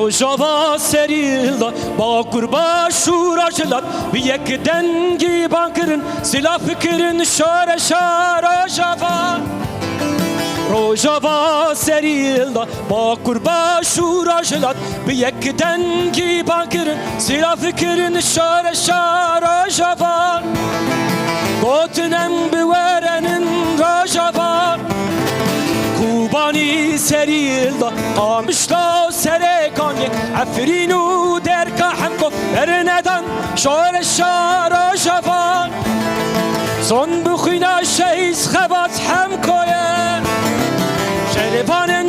Rojava serila ba kurba şuraşlar bir yek dengi bankırın silah fikirin şare şara Rojava Rojava serila ba kurba şuraşlar bir yek dengi bankırın silah fikirin şare şara Rojava Gotnem biverenin Rojava Kubani serilda Amışla serekanye Afrinu derka hemko Erneden şöyle şara şafan Son bukhina şeyiz xebat hemkoye Şerifanen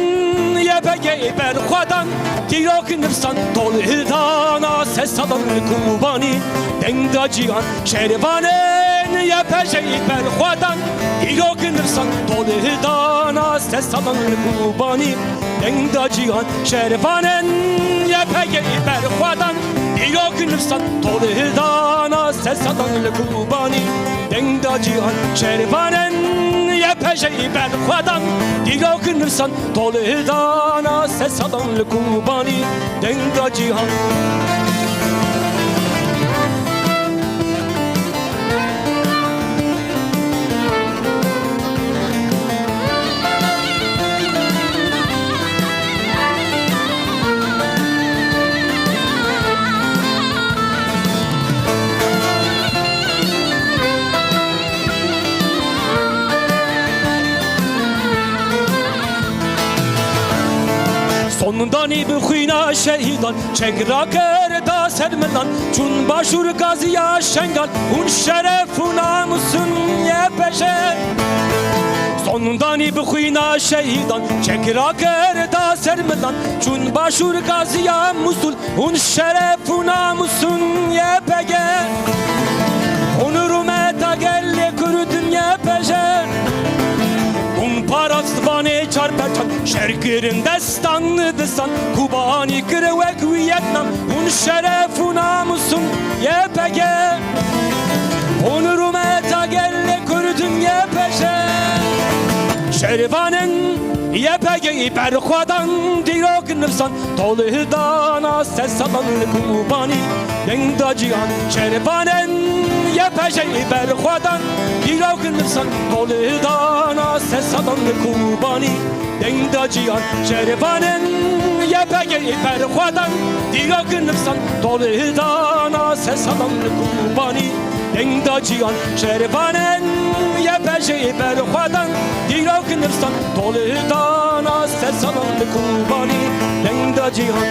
yepege berkhadan Tirak nefsan tol hildana Sesadan kubani Dengda cihan Şerifanen yepege berkhadan Tirak nefsan tol hildana Sesadan kubani Dengda cihan Şerifanen yepege berkhadan Tirak nefsan tol hildana Sesadan kubani Dengda cihan Şerifanen yepege berkhadan Tirak nefsan tol hildana Sesadan kubani Dengda cihan Sonundan ibi khuyna şehidan Çekra kerda sermedan Çun başur gaziya şengal Un şerefun namusun yepeşe Sonundan ibi khuyna şehidan Çekra kerda sermedan Çun başur gaziya musul Un şerefun namusun yepege Onurum eta gelle kürüdün yepeşe Parastvane çarpacak şerkirin destanlı desan Kubani kırvek Vietnam Un şerefun namusun yepege Onurum eta gelle kürüdün yepeşe Şerifanen yepege berkhadan Tirak nefsan tol hildana Sesadan kubani Dengda cihan Şerifanen yepege berkhadan Tirak nefsan tol hildana Sesadan kubani Dengda cihan Şerifanen yepege berkhadan Tirak nefsan tol hildana Sesadan kubani Dengda cihan Şerifanen yepege berkhadan Tirak nefsan tol hildana Sesadan kubani Dengda cihan